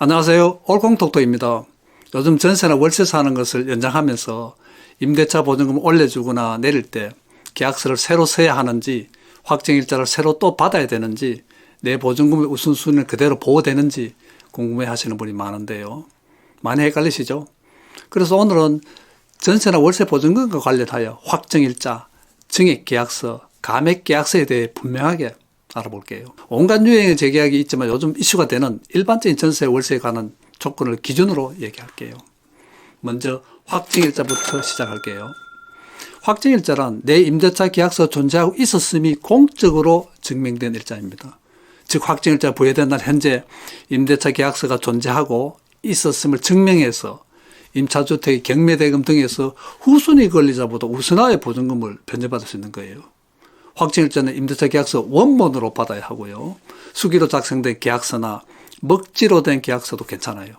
안녕하세요. 올콩톡톡입니다. 요즘 전세나 월세 사는 것을 연장하면서 임대차 보증금 올려주거나 내릴 때 계약서를 새로 써야 하는지, 확정일자를 새로 또 받아야 되는지, 내 보증금의 우선순위는 그대로 보호되는지 궁금해 하시는 분이 많은데요. 많이 헷갈리시죠? 그래서 오늘은 전세나 월세 보증금과 관련하여 확정일자, 증액계약서, 감액계약서에 대해 분명하게 알아볼게요. 온갖 유형의 재계약이 있지만 요즘 이슈가 되는 일반적인 전세, 월세에 관한 조건을 기준으로 얘기할게요. 먼저 확정일자부터 시작할게요. 확정일자란 내 임대차 계약서 존재하고 있었음이 공적으로 증명된 일자입니다. 즉 확정일자 부여된 날 현재 임대차 계약서가 존재하고 있었음을 증명해서 임차주택의 경매대금 등에서 후순위 권리자보다 우선하여 보증금을 변제받을 수 있는 거예요. 확정일자는 임대차 계약서 원본으로 받아야 하고요. 수기로 작성된 계약서나 먹지로 된 계약서도 괜찮아요.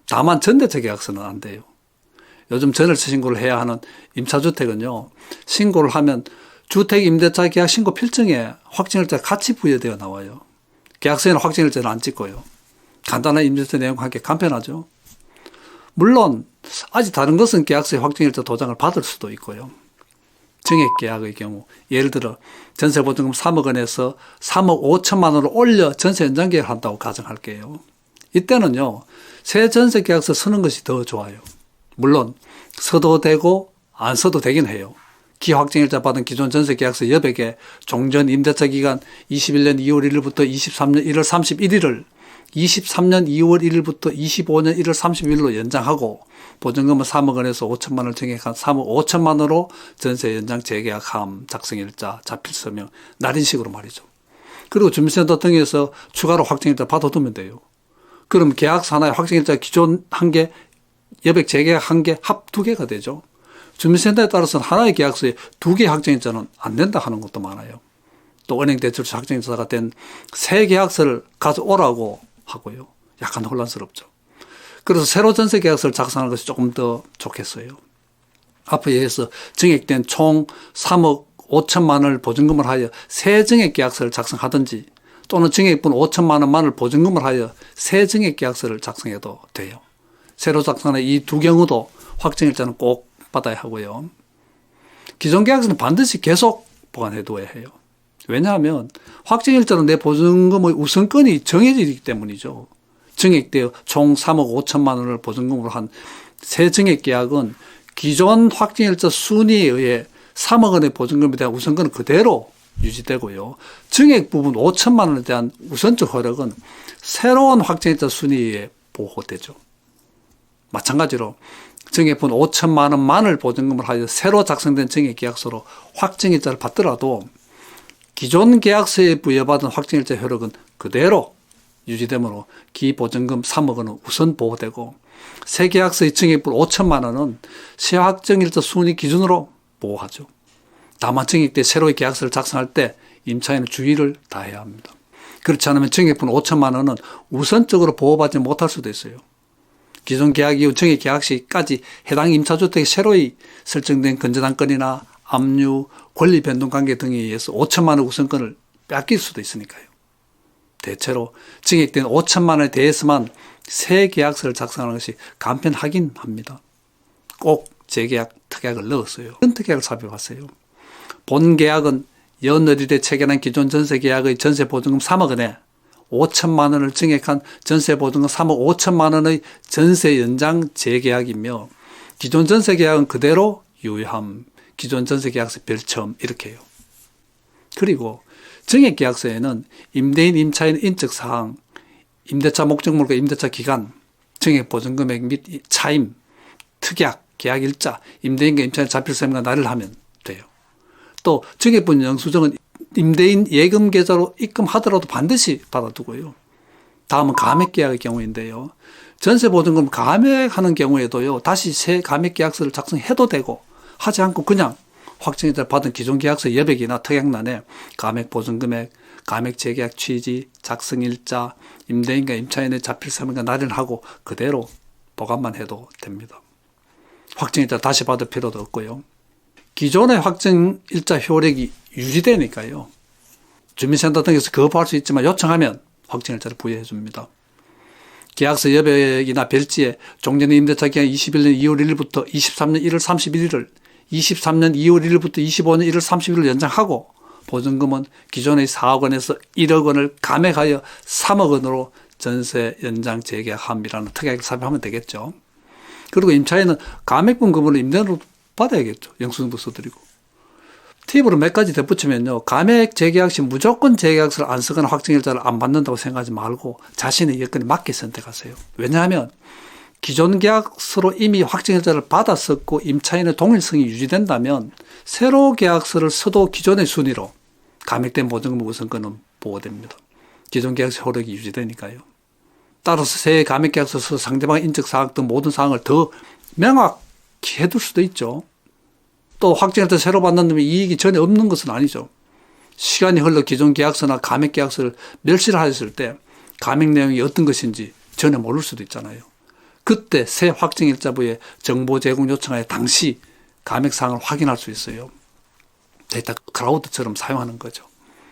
다만 전대차 계약서는 안 돼요. 요즘 전월세 신고를 해야 하는 임차주택은요, 신고를 하면 주택 임대차 계약 신고 필증에 확정일자가 같이 부여되어 나와요. 계약서에는 확정일자를 안 찍고요. 간단한 임대차 내용과 함께 간편하죠. 물론 아직 다른 것은 계약서에 확정일자 도장을 받을 수도 있고요. 증액계약의 경우 예를 들어 전세보증금 3억 원에서 3억 5천만 원을 올려 전세 연장 계약을 한다고 가정할게요. 이때는요, 새 전세계약서 쓰는 것이 더 좋아요. 물론 써도 되고 안 써도 되긴 해요. 기확정일자 받은 기존 전세계약서 여백에 종전 임대차 기간 21년 2월 1일부터 23년 1월 31일을 23년 2월 1일부터 25년 1월 30일로 연장하고 보증금은 3억 원에서 5천만 원을 증액한 3억 5천만 원으로 전세 연장 재계약함, 작성일자, 자필서명, 날인식으로 말이죠. 그리고 주민센터 등에서 추가로 확정일자 받아두면 돼요. 그럼 계약서 하나에 확정일자 기존 한 개, 여백 재계약 한 개, 합 두 개가 되죠. 주민센터에 따라서는 하나의 계약서에 두 개의 확정일자는 안 된다 하는 것도 많아요. 또 은행 대출서 확정일자가 된 새 계약서를 가져오라고 하고요. 약간 혼란스럽죠. 그래서 새로 전세 계약서를 작성하는 것이 조금 더 좋겠어요. 앞에 의해서 증액된 총 3억 5천만 원을 보증금을 하여 새 증액 계약서를 작성하든지 또는 증액분 5천만 원만을 보증금을 하여 새 증액 계약서를 작성해도 돼요. 새로 작성하는 이 두 경우도 확정일자는 꼭 받아야 하고요. 기존 계약서는 반드시 계속 보관해둬야 해요. 왜냐하면 확정일자는 내 보증금의 우선권이 정해져 있기 때문이죠. 증액되어 총 3억 5천만 원을 보증금으로 한 새 증액계약은 기존 확정일자 순위에 의해 3억 원의 보증금에 대한 우선권은 그대로 유지되고요. 증액 부분 5천만 원에 대한 우선적 효력은 새로운 확정일자 순위에 보호되죠. 마찬가지로 증액분 5천만 원만을 보증금을 하여 새로 작성된 증액계약서로 확정일자를 받더라도 기존 계약서에 부여받은 확정일자 효력은 그대로 유지되므로 기보증금 3억 원은 우선 보호되고 새 계약서의 증액분 5천만 원은 새 확정일자 순위 기준으로 보호하죠. 다만 증액 때 새로의 계약서를 작성할 때 임차인은 주의를 다해야 합니다. 그렇지 않으면 증액분 5천만 원은 우선적으로 보호받지 못할 수도 있어요. 기존 계약 이후 증액 계약 시까지 해당 임차주택이 새로이 설정된 건전한건이나 압류, 권리 변동 관계 등에 의해서 5천만 원 우선권을 뺏길 수도 있으니까요. 대체로 증액된 5천만 원에 대해서만 새 계약서를 작성하는 것이 간편하긴 합니다. 꼭 재계약 특약을 넣었어요. 어떤 특약을 살펴봤어요. 본 계약은 연어릴에 체결한 기존 전세 계약의 전세 보증금 3억 원에 5천만 원을 증액한 전세 보증금 3억 5천만 원의 전세 연장 재계약이며 기존 전세 계약은 그대로 유효함, 기존 전세 계약서 별첨 이렇게 해요. 그리고 증액 계약서에는 임대인, 임차인 인적 사항, 임대차 목적물과 임대차 기간, 증액 보증 금액 및 차임, 특약, 계약 일자, 임대인과 임차인 자필서명과 날을 하면 돼요. 또 증액분 영수증은 임대인 예금 계좌로 입금하더라도 반드시 받아두고요. 다음은 감액계약의 경우인데요. 전세보증금 감액하는 경우에도요, 다시 새 감액계약서를 작성해도 되고 하지 않고 그냥 확정일자 받은 기존 계약서 여백이나 특약란에 감액보증금액, 감액재계약 취지, 작성일자, 임대인과 임차인의 자필서명과 날인을 하고 그대로 보관만 해도 됩니다. 확정일자 다시 받을 필요도 없고요. 기존의 확정일자 효력이 유지되니까요. 주민센터 등에서 거부할 수 있지만 요청하면 확정일자를 부여해 줍니다. 계약서 여백이나 별지에 종전의 임대차 기간 21년 2월 1일부터 23년 1월 31일을 23년 2월 1일부터 25년 1월 30일을 연장하고 보증금은 기존의 4억 원에서 1억 원을 감액하여 3억 원으로 전세 연장 재계약함이라는 특약을 삽입하면 되겠죠. 그리고 임차인은 감액분 금을 임대인으로 받아야겠죠. 영수증도 써드리고. 팁으로 몇 가지 덧붙이면요. 감액 재계약 시 무조건 재계약서를 안 쓰거나 확정일자를 안 받는다고 생각하지 말고 자신의 여건에 맞게 선택하세요. 왜냐하면 기존 계약서로 이미 확정일자를 받았었고 임차인의 동일성이 유지된다면 새로 계약서를 써도 기존의 순위로 감액된 보증금 우선권은 보호됩니다. 기존 계약서 효력이 유지되니까요. 따라서 새 감액 계약서 서 상대방의 인적 사항 등 모든 사항을 더 명확히 해둘 수도 있죠. 또 확정일자 새로 받는다면 이익이 전혀 없는 것은 아니죠. 시간이 흘러 기존 계약서나 감액 계약서를 멸시를 하였을 때 감액 내용이 어떤 것인지 전혀 모를 수도 있잖아요. 그때 새 확정일자부에 정보 제공 요청하여 당시 감액 사항을 확인할 수 있어요. 데이터 클라우드처럼 사용하는 거죠.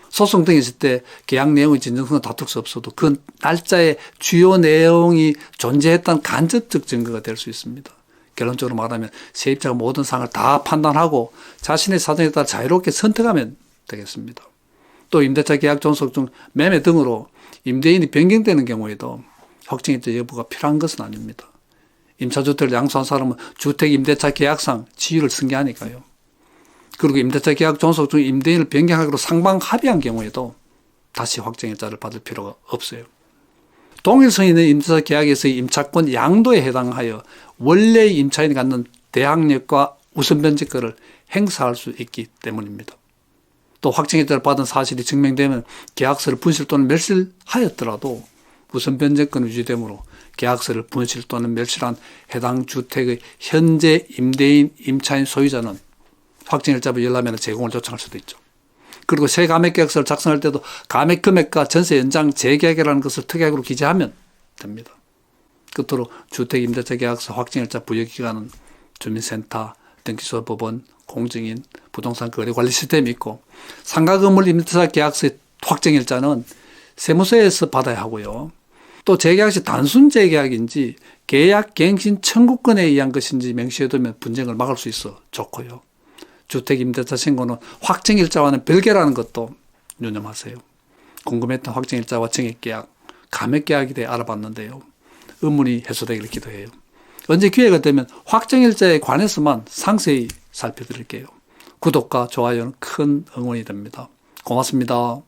소송 등이 있을 때 계약 내용의 진정성을 다툴 수 없어도 그 날짜에 주요 내용이 존재했다는 간접적 증거가 될 수 있습니다. 결론적으로 말하면 세입자가 모든 사항을 다 판단하고 자신의 사정에 따라 자유롭게 선택하면 되겠습니다. 또 임대차 계약 존속 중 매매 등으로 임대인이 변경되는 경우에도 확정일자 여부가 필요한 것은 아닙니다. 임차주택을 양수한 사람은 주택 임대차 계약상 지위를 승계하니까요. 그리고 임대차 계약 존속 중 임대인을 변경하기로 상방 합의한 경우에도 다시 확정일자를 받을 필요가 없어요. 동일성이 있는 임대차 계약에서의 임차권 양도에 해당하여 원래의 임차인이 갖는 대항력과 우선 변제권을 행사할 수 있기 때문입니다. 또 확정일자를 받은 사실이 증명되면 계약서를 분실 또는 멸실하였더라도 우선 변제권은 유지되므로 계약서를 분실 또는 멸실한 해당 주택의 현재 임대인, 임차인 소유자는 확정일자부 열람에는 제공을 요청할 수도 있죠. 그리고 새 감액계약서를 작성할 때도 감액 금액과 전세 연장 재계약이라는 것을 특약으로 기재하면 됩니다. 끝으로 주택임대차 계약서 확정일자 부여기관은 주민센터, 등기소법원, 공증인, 부동산 거래관리 시스템이 있고 상가건물 임대차 계약서의 확정일자는 세무서에서 받아야 하고요. 또 재계약 시 단순 재계약인지 계약 갱신 청구권에 의한 것인지 명시해두면 분쟁을 막을 수 있어 좋고요. 주택임대차 신고는 확정일자와는 별개라는 것도 유념하세요. 궁금했던 확정일자와 증액계약, 감액계약에 대해 알아봤는데요. 의문이 해소되기를 기도해요. 언제 기회가 되면 확정일자에 관해서만 상세히 살펴드릴게요. 구독과 좋아요는 큰 응원이 됩니다. 고맙습니다.